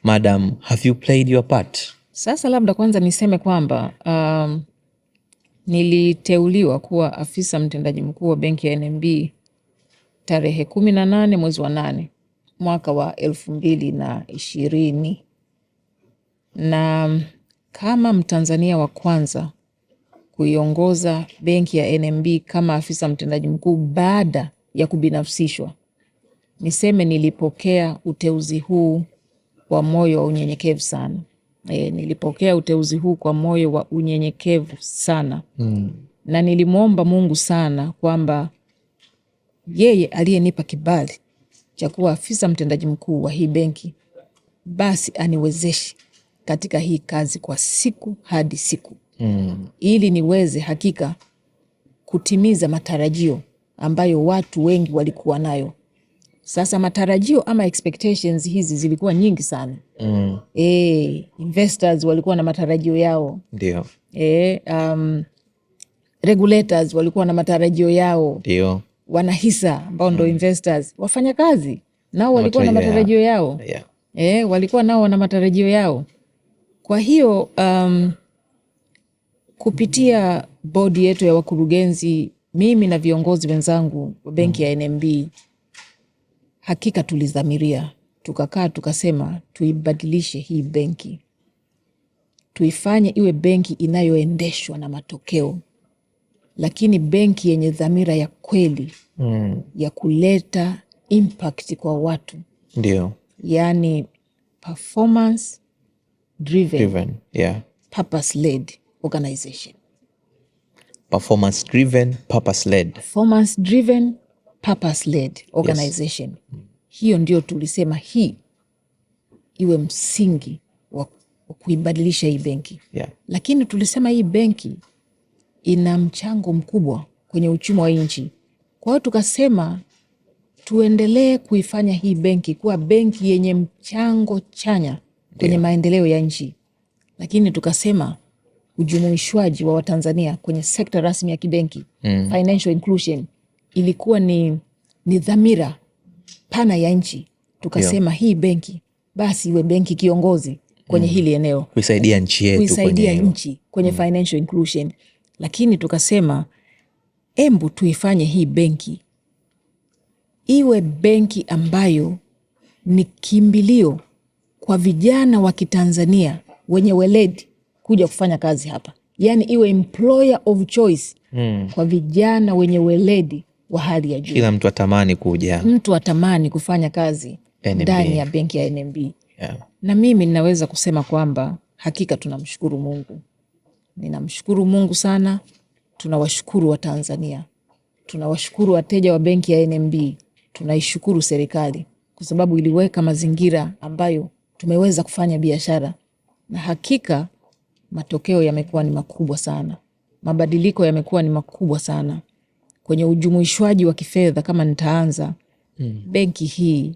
Madam, have you played your part? Sasa labda kwanza niseme kwamba niliteuliwa kuwa afisa mtendaji mkuu wa benki ya NMB tarehe 18 mwezi wa 8 mwaka wa 2020, na kama Mtanzania wa kwanza kuiongoza benki ya NMB kama afisa mtendaji mkuu baada ya kubinafsishwa, niseme nilipokea uteuzi huu kwa moyo wa unyenyekevu sana. Nilipokea uteuzi huu kwa moyo wa unyenyekevu sana. Na nilimwomba Mungu sana kwamba yeye aliyenipa kibali cha kuwa afisa mtendaji mkuu wa hii benki basi aniwezeshe katika hii kazi kwa siku hadi siku, ili niweze hakika kutimiza matarajio ambayo watu wengi walikuwa nayo. Sasa matarajio ama expectations hizi zilikuwa nyingi sana. Investors walikuwa na matarajio yao. Ndio. Regulators walikuwa na matarajio yao. Ndio. Wanahisa ambao ndo investors, wafanya kazi nao walikuwa na matarajio yao. Walikuwa nao wana matarajio yao. Kwa hiyo kupitia bodi yetu ya wakurugenzi, mimi na viongozi wenzangu wa benki ya NMB, hakika tulizamiria, tukakaa tukasema tuibadilishe hii benki, tuifanye iwe benki inayoendeshwa na matokeo, lakini benki yenye dhamira ya kweli ya kuleta impact kwa watu. Ndio. Yani performance driven, purpose led organization. Performance driven, purpose led. Performance driven, purpose led organization. Yes. Hiyo ndio tulisema hii iwe msingi wa kuibadilisha hii benki. Lakini tulisema hii benki ina mchango mkubwa kwenye uchumi wa nchi. Kwa hiyo tukasema tuendelee kuifanya hii benki kuwa benki yenye mchango chanya kwenye maendeleo ya nchi. Lakini tukasema ujumuishwaji wa Watanzania kwenye sekta rasmi ya kibenki, financial inclusion, ilikuwa ni dhamira pana ya nchi. Tukasema hii benki basi iwe benki kiongozi kwenye hili eneo, kuisaidia nchi yetu, kwenye financial inclusion. Lakini tukasema embu tuifanye hii benki iwe benki ambayo ni kimbilio kwa vijana wa Kitanzania wenye weledi kuja kufanya kazi hapa. Yani iwe employer of choice kwa vijana wenye weledi wa hali ya juu. Kila mtu atamani kuja. Mtu atamani kufanya kazi ndani ya benki ya NMB. Na mimi ninaweza kusema kwamba hakika tunamshukuru Mungu. Ninamshukuru Mungu sana. Tunawashukuru wa Tanzania. Tunawashukuru wateja wa benki ya NMB. Tunaishukuru serikali kwa sababu iliweka mazingira ambayo tumeweza kufanya biashara. Na hakika matokeo yamekuwa ni makubwa sana. Mabadiliko yamekuwa ni makubwa sana. Kwenye ujumuishwaji wa kifedha kama nitaanza, benki hii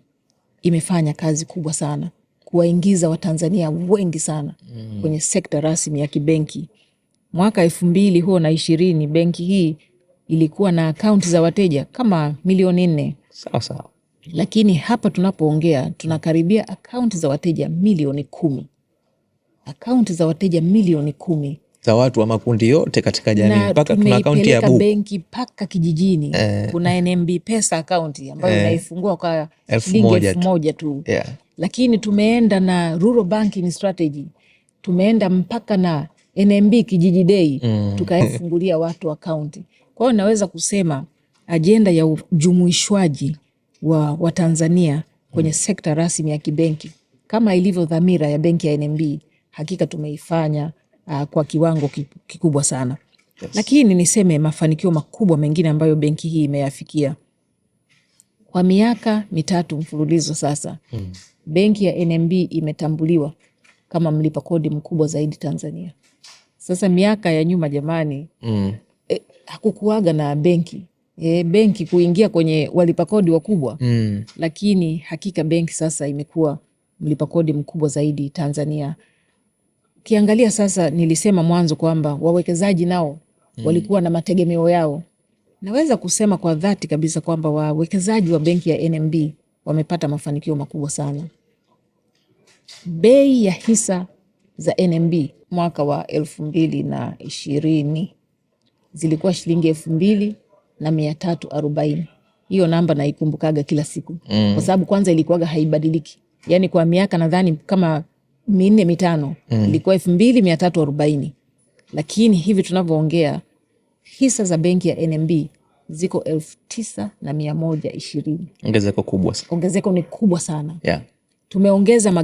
imefanya kazi kubwa sana kuwaingiza Watanzania wengi sana kwenye sekta rasmi ya kibenki. Mwaka 2020 benki hii ilikuwa na akaunti za wateja kama milioni 4. Sawa. Lakini hapa tunapoongea tunakaribia akaunti za wateja milioni 10. Akaunti za wateja milioni 10 za watu wa makundi yote katika jamii, mpaka tuna akaunti ya benki paka kijijini. Kuna NMB Pesa akaunti ambayo unaifungua kwa shilingi 1,000 tu. Lakini tumeenda na Rural Banking Strategy, tumeenda mpaka na NMB Kijiji Day, tukafungulia watu akaunti. Kwa hiyo naweza kusema ajenda ya ujumuishwaji wa Tanzania kwenye sekta rasmi ya kibenki kama ilivyo dhamira ya benki ya NMB, hakika tumeifanya kwa kiwango kikubwa sana. Lakini niseme mafanikio makubwa mengine ambayo benki hii imeyafikia. Kwa miaka 3 mfululizo sasa, benki ya NMB imetambuliwa kama mlipa kodi mkubwa zaidi Tanzania. Sasa miaka ya nyuma jamani, hakukuwaga na benki kuingia kwenye walipa kodi wakubwa. Lakini hakika benki sasa imekuwa mlipa kodi mkubwa zaidi Tanzania. Kiangalia sasa, nilisema mwanzo kwamba wawekezaji nao walikuwa na mategemeo yao. Naweza kusema kwa dhati kabisa kwamba wawekezaji wa benki ya NMB wamepata mafanikio makubwa sana. bei ya hisa za NMB mwaka wa 2020 zilikuwa shilingi 2,340. Hiyo namba naikumbukaga kila siku kwa sababu kwanza ilikuwaga haibadiliki, yani kwa miaka nadhani kama 4-5 ilikuwa 2,340, lakini hivi tunavyoongea hisa za benki ya NMB ziko 9,120. Ongezeko kubwa sana. Ongezeko ni kubwa sana. Yeah. Tumeongeza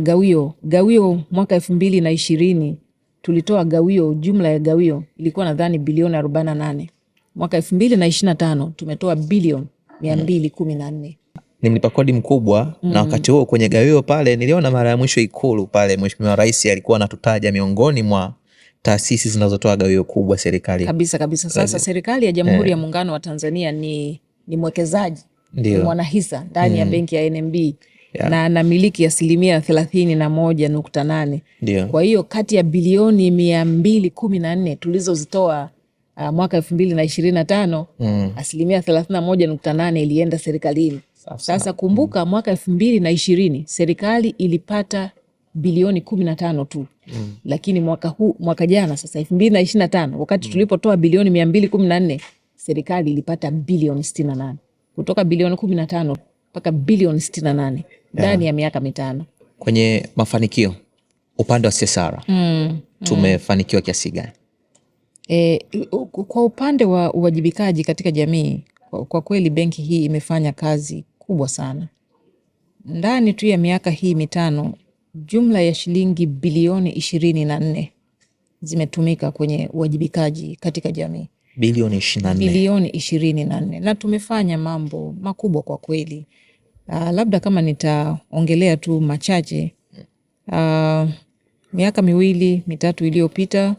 gawio mwaka 2020 tulitoa gawio, jumla ya gawio ilikuwa nadhani bilioni 48. Mwaka 2025 tumetoa bilioni 214. Ni mlipa kodi mkubwa na wakati huo kwenye gawio pale niliona mara ya mwisho Ikulu pale Mheshimiwa Rais alikuwa anatutaja miongoni mwa taasisi zinazotoa gawio kubwa serikali. Kabisa. Sasa serikali ya Jamhuri ya Muungano wa Tanzania ni mwekezaji, ni mwanahisa ndani ya benki ya NMB. Yeah. Na anamiliki 31.8%. Kwa hiyo kati ya bilioni 214 tulizozitoa mwaka 2025 31.8 ilienda serikalini. Sasa kumbuka mwaka 2020 serikali ilipata bilioni 15 tu. Lakini mwaka jana sasa 2025 wakati tulipotoa bilioni 214 serikali ilipata bilioni 68. Kutoka bilioni 15 mpaka bilioni 68 ndani ya miaka 5. Kwenye mafanikio upande wa CSR tumefanikiwa kiasi gani? Kwa upande wa uwajibikaji katika jamii, kwa kweli benki hii imefanya kazi kubwa sana. Ndani tu ya miaka hii 5 jumla ya shilingi bilioni 24 zimetumika kwenye uwajibikaji katika jamii. Bilioni 24. Bilioni 24. Na tumefanya mambo makubwa kwa kweli. Labda kama nitaongelea tu machache. Miaka 2-3 iliyopita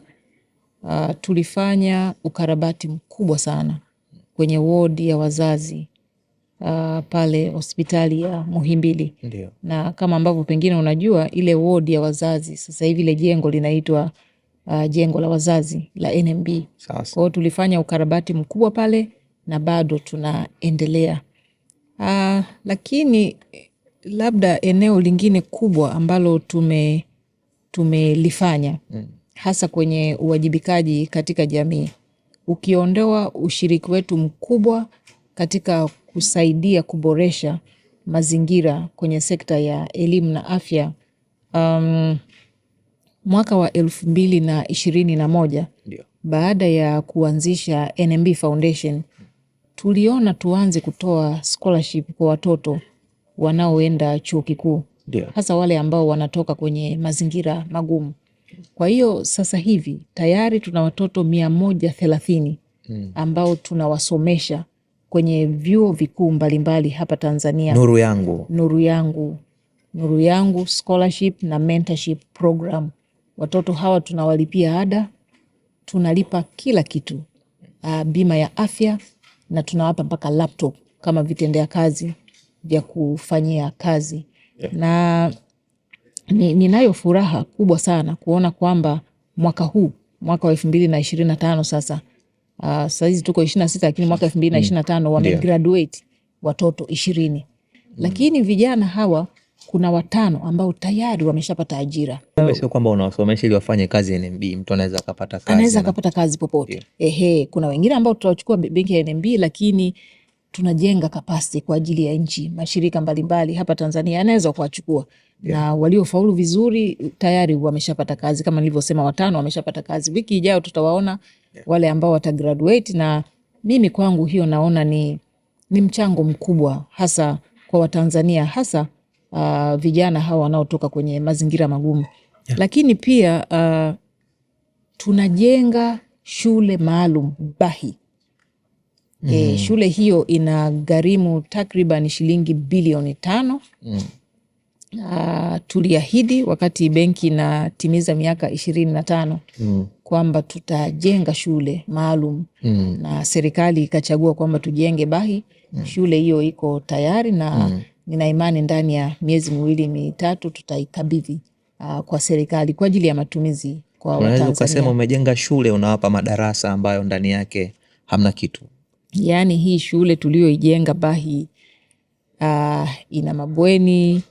tulifanya ukarabati mkubwa sana kwenye wodi ya wazazi pale hospitali ya Muhimbili. Ndiyo. Na kama ambavyo pengine unajua ile wodi ya wazazi sasa hivi ile jengo linaitwa jengo la wazazi la NMB. Kwa hiyo tulifanya ukarabati mkubwa pale na bado tunaendelea. Lakini labda eneo lingine kubwa ambalo tumelifanya hasa kwenye uwajibikaji katika jamii, ukiondoa ushiriki wetu mkubwa katika kusaidia kuboresha mazingira kwenye sekta ya elimu na afya, mwaka wa 2021 baada ya kuanzisha NMB Foundation tuliona tuanze kutoa scholarship kwa watoto wanaoenda chuo kikuu, hasa wale ambao wanatoka kwenye mazingira magumu. Kwa hiyo sasa hivi tayari tuna watoto 130 ambao tunawasomesha kwenye vyuo vikuu mbalimbali hapa Tanzania. Nuru yangu scholarship na mentorship program. Watoto hawa tunawalipia ada, tunalipa kila kitu, bima ya afya, na tunawapa mpaka laptop kama vitendea kazi vya kufanyia kazi. Na ninayo furaha kubwa sana kuona kwamba mwaka wa 2025 sasa hizi tuko 26 lakini mwaka 2025 wamegraduate watoto 20. Lakini vijana hawa kuna 5 ambao tayari wameshapata ajira. Sio kwamba unawasomesha ili wafanye kazi NMB, mtu anaweza akapata kazi. Anaweza akapata kazi popote. Kuna wengine ambao tutawachukua benki ya NMB, lakini tunajenga capacity kwa ajili ya nchi. Mashirika mbalimbali hapa Tanzania anaweza kuwachukua. Na waliofaulu vizuri tayari wameshapata kazi, kama nilivyosema 5 wameshapata kazi. Wiki ijayo tutawaona wale ambao watagraduate, na mimi kwangu hiyo naona ni mchango mkubwa hasa kwa Watanzania, hasa vijana hawa wanaotoka kwenye mazingira magumu. Lakini pia tunajenga shule maalum Bahi. Shule hiyo ina gharimu takriban shilingi bilioni 5. Tuliahidi wakati benki inatimiza miaka 25 kwamba tutajenga shule maalum, na serikali ikachagua kwamba tujenge Bahi. Shule hiyo iko tayari na nina imani ndani ya miezi 2-3 tutaikabidhi kwa serikali kwa ajili ya matumizi kwa Watanzania. Unaweza kusema umejenga shule unawapa madarasa ambayo ndani yake hamna kitu. Yaani hii shule tulioijenga Bahi ina mabweni,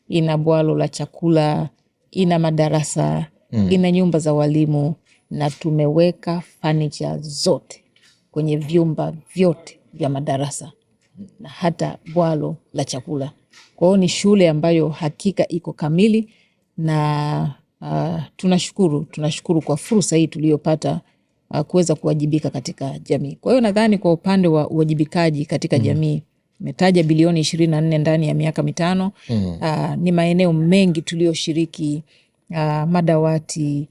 ina bwalo la chakula ina madarasa, ina nyumba za walimu, na tumeweka furniture zote kwenye vyumba vyote vya madarasa na hata bwalo la chakula. Kwa hiyo ni shule ambayo hakika iko kamili, na tunashukuru kwa fursa hii tuliyopata kuweza kuwajibika katika jamii. Kwa hiyo nadhani kwa upande wa uwajibikaji katika jamii, umetaja bilioni 24 ndani ya miaka 5. Ni maeneo mengi tulioshiriki, madawati,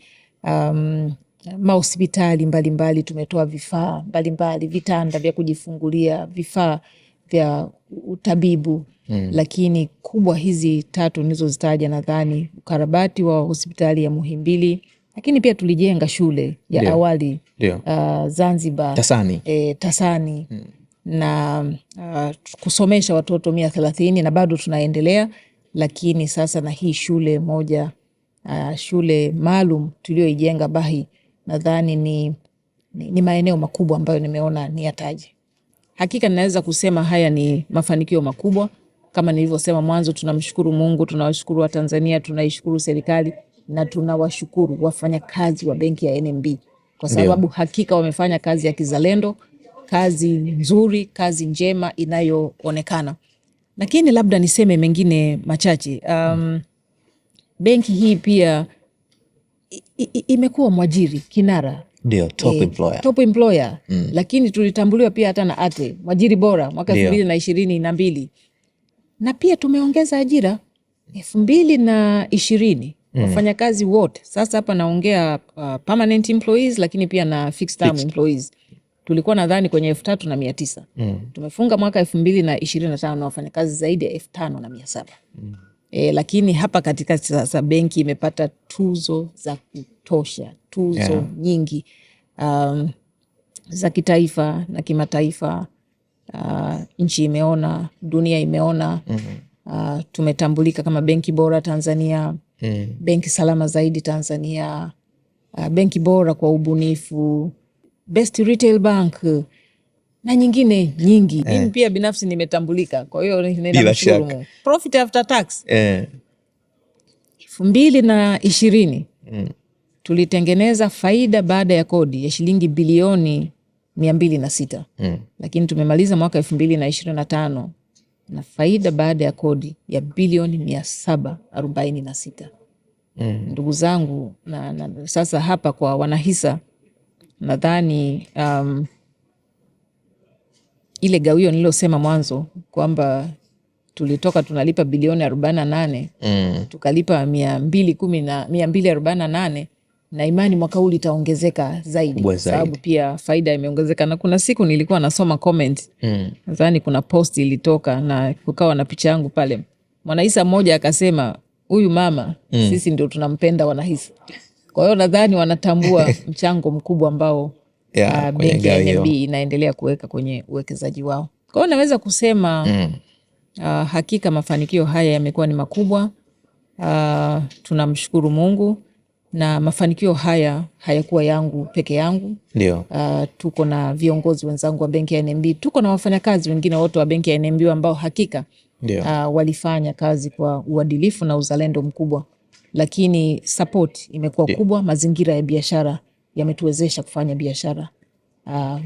mahospitali mbalimbali, tumetoa vifaa mbalimbali, vitanda vya kujifungulia, vifaa vya utabibu. Lakini kubwa hizi 3 nilizozitaja, nadhani ukarabati wa hospitali ya Muhimbili, lakini pia tulijenga shule ya awali Zanzibar, Tasani na kusomesha watoto 130 na bado tunaendelea. Lakini sasa na hii shule moja, shule maalum tulioijenga Bahi, nadhani ni maeneo makubwa ambayo nimeona ni yataje. Hakika ninaweza kusema haya ni mafanikio makubwa. Kama nilivyosema mwanzo, tunamshukuru Mungu, tunawashukuru wa Tanzania, tunaishukuru serikali, na tunawashukuru wafanyakazi wa benki ya NMB kwa sababu hakika wamefanya kazi ya kizalendo, kazi nzuri, kazi njema inayoonekana. Lakini labda niseme mengine machache. Benki hii pia imekuwa mwajiri kinara, ndio top employer. Lakini tulitambuliwa pia hata na ATE mwajiri bora mwaka 2022, na pia tumeongeza ajira 2020 wafanyakazi wote. Sasa hapa naongea permanent employees, lakini pia na fixed term employees. Tulikuwa nadhani kwenye 3,900. Tumefunga mwaka 2025 na wafanyakazi zaidi ya 5,700. Lakini hapa katika sasa benki imepata tuzo za kutosha, tuzo nyingi za kitaifa na kimataifa. Nchi imeona, dunia imeona. Tumetambulika kama benki bora Tanzania, benki salama zaidi Tanzania, benki bora kwa ubunifu, best retail bank na nyingine nyingi. Mimi pia binafsi nimetambulika, kwa hiyo ninamshukuru. Profit after tax 2020 tulitengeneza faida baada ya kodi ya shilingi bilioni 206. Lakini tumemaliza mwaka 2025 na faida baada ya kodi ya bilioni 746. Ndugu zangu, na sasa hapa kwa wanahisa, nadhani ile gawio nilosema mwanzo kwamba tulitoka tunalipa bilioni 48, tukalipa 248, na imani mwaka huu litaongezeka zaidi, sababu pia faida imeongezeka. Na kuna siku nilikuwa nasoma comment, nadhani kuna post ilitoka na kukawa na picha yangu pale, mwanahisa mmoja akasema, huyu mama sisi ndio tunampenda wanahisa. Kwa hiyo nadhani wanatambua mchango mkubwa ambao benki ya NMB inaendelea kuweka kwenye uwekezaji wao. Kwa hiyo naweza kusema hakika mafanikio haya yamekuwa ni makubwa. Tunamshukuru Mungu, na mafanikio haya hayakuwa yangu peke yangu. Tuko na viongozi wenzangu wa benki ya NMB, tuko na wafanyakazi wengine wote wa benki ya NMB ambao hakika walifanya kazi kwa uadilifu na uzalendo mkubwa. Lakini support imekuwa kubwa. Mazingira ya biashara yametuwezesha kufanya biashara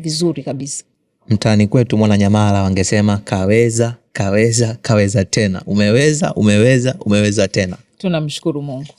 vizuri kabisa. Mtaani kwetu Mwananyamala wangesema kaweza tena. Umeweza tena. Tunamshukuru Mungu.